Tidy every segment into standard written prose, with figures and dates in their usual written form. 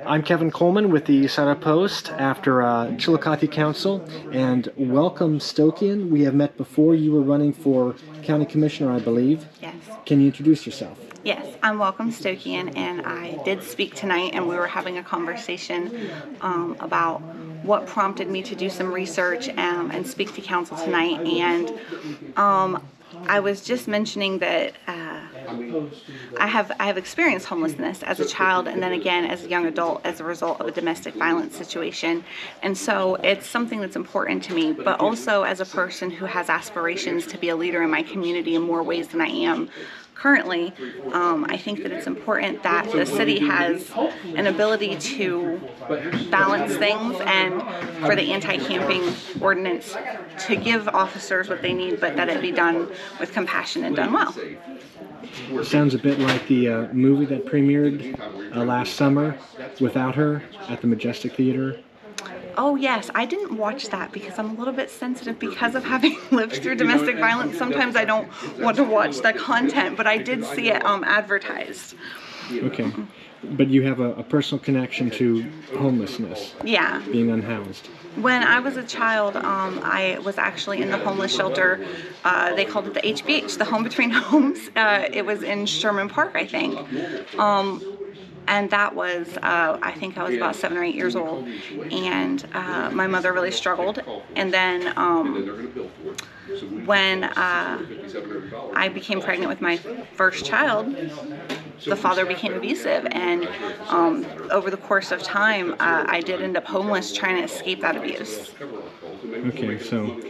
I'm Kevin Coleman with the Center Post after Chillicothe Council, and welcome Stokien. We have met before. You were running for County Commissioner, I believe. Yes. Can you introduce yourself? Yes, I'm Welcome Stokien, and I did speak tonight, and we were having a conversation about what prompted me to do some research and speak to council tonight. And I was just mentioning that I have experienced homelessness as a child, and then again as a young adult as a result of a domestic violence situation. And so it's something that's important to me, but also as a person who has aspirations to be a leader in my community in more ways than I am currently. I think that it's important that the city has an ability to balance things, and for the anti-camping ordinance to give officers what they need, but that it be done with compassion and done well. Sounds a bit like the movie that premiered last summer, Without Her, at the Majestic Theater. Oh yes, I didn't watch that because I'm a little bit sensitive because of having lived through domestic violence. Sometimes I don't want to watch the content, but I did see it advertised. Okay, but you have a personal connection to homelessness. Yeah. Being unhoused. When I was a child, I was actually in the homeless shelter. They called it the HBH, the Home Between Homes. It was in Sherman Park, I think. And that was, I think I was about 7 or 8 years old, and my mother really struggled. And then when I became pregnant with my first child, the father became abusive, and over the course of time, I did end up homeless trying to escape that abuse. Okay, so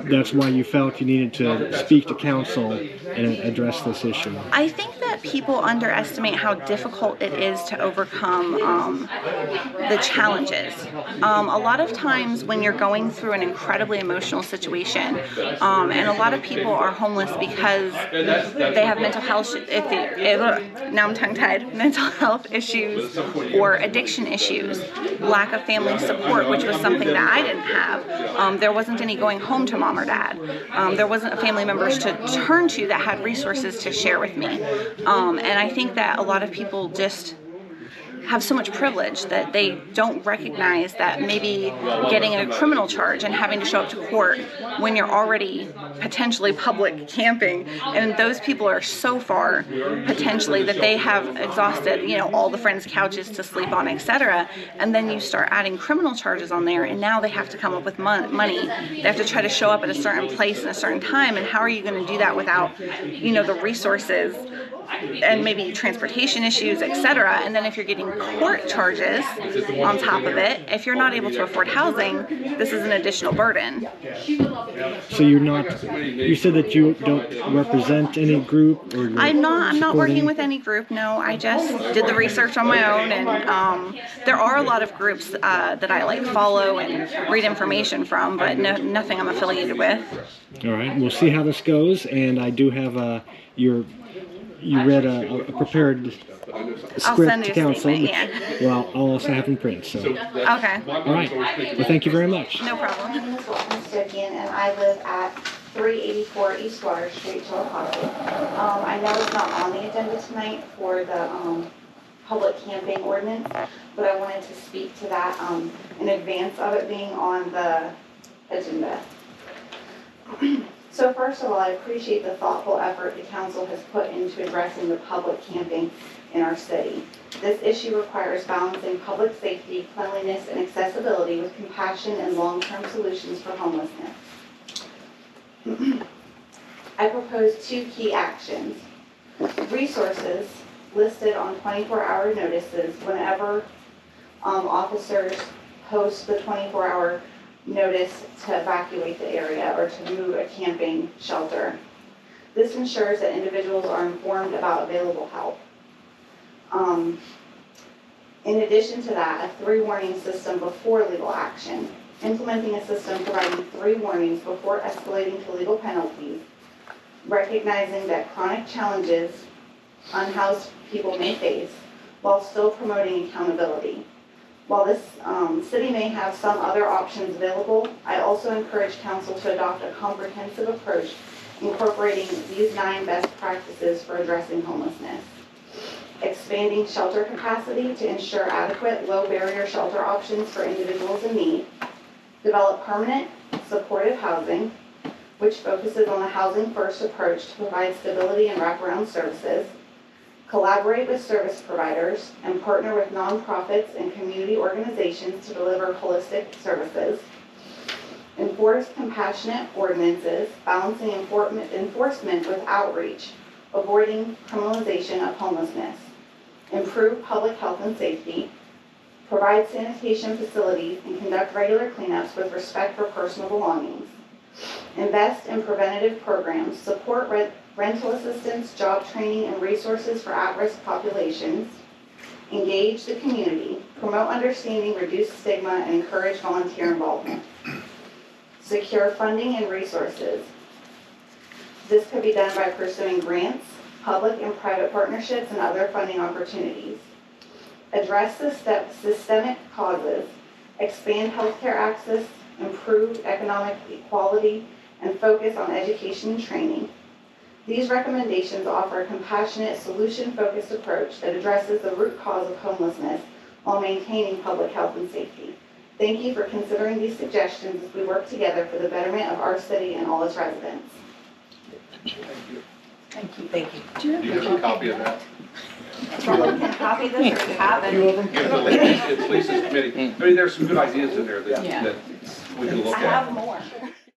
that's why you felt you needed to speak to council and address this issue. I think that people underestimate how difficult it is to overcome the challenges. A lot of times when you're going through an incredibly emotional situation, and a lot of people are homeless because they have mental health, now I'm tongue-tied, mental health issues or addiction issues, lack of family support, which was something that I didn't have. There wasn't any going home to mom or dad. There wasn't a family members to turn to that had resources to share with me. And I think that a lot of people just have so much privilege that they don't recognize that maybe getting a criminal charge and having to show up to court when you're already potentially public camping, and those people are so far potentially that they have exhausted, all the friends' couches to sleep on, etc. And then you start adding criminal charges on there, and now they have to come up with money. They have to try to show up at a certain place in a certain time, and how are you going to do that without, the resources and maybe transportation issues, etc. And then if you're getting court charges on top of it, if you're not able to afford housing, this is an additional burden. So you said that you don't represent any group? Or I'm not working with any group, no. I just did the research on my own, and there are a lot of groups that I follow and read information from, but nothing I'm affiliated with. All right, we'll see how this goes, and I do have you read a prepared script to council. Yeah. Well, I'll also have in print. So. Okay. All right. Well, thank you very much. No problem. My name is Welcome Stokien, and I live at 384 East Water Street, Chillicothe. I know it's not on the agenda tonight for the public camping ordinance, but I wanted to speak to that in advance of it being on the agenda. So first of all, I appreciate the thoughtful effort the council has put into addressing the public camping in our city. This issue requires balancing public safety, cleanliness, and accessibility with compassion and long-term solutions for homelessness. I propose 2 key actions. Resources listed on 24-hour notices whenever officers post the 24-hour notice to evacuate the area or to move a camping shelter. This ensures that individuals are informed about available help. In addition to that, a 3-warning system before legal action. Implementing a system providing 3 warnings before escalating to legal penalties, recognizing that chronic challenges unhoused people may face while still promoting accountability. While this city may have some other options available, I also encourage council to adopt a comprehensive approach incorporating these 9 best practices for addressing homelessness. expanding shelter capacity to ensure adequate low-barrier shelter options for individuals in need, develop permanent supportive housing, which focuses on the housing-first approach to provide stability and wraparound services, collaborate with service providers, and partner with nonprofits and community organizations to deliver holistic services, enforce compassionate ordinances, balancing enforcement with outreach, avoiding criminalization of homelessness, improve public health and safety, provide sanitation facilities and conduct regular cleanups with respect for personal belongings, invest in preventative programs, support rental assistance, job training, and resources for at-risk populations, engage the community, promote understanding, reduce stigma, and encourage volunteer involvement. Secure funding and resources. This could be done by pursuing grants, public and private partnerships, and other funding opportunities. Address systemic causes, expand healthcare access, improve economic equality, and focus on education and training. These recommendations offer a compassionate, solution-focused approach that addresses the root cause of homelessness while maintaining public health and safety. Thank you for considering these suggestions as we work together for the betterment of our city and all its residents. Thank you. Thank you. Thank you. Do you have a copy of that? Someone can copy this or you have Few it. of them. It's Lisa's committee. I mean, there's some good ideas in there that we can look I have at. more.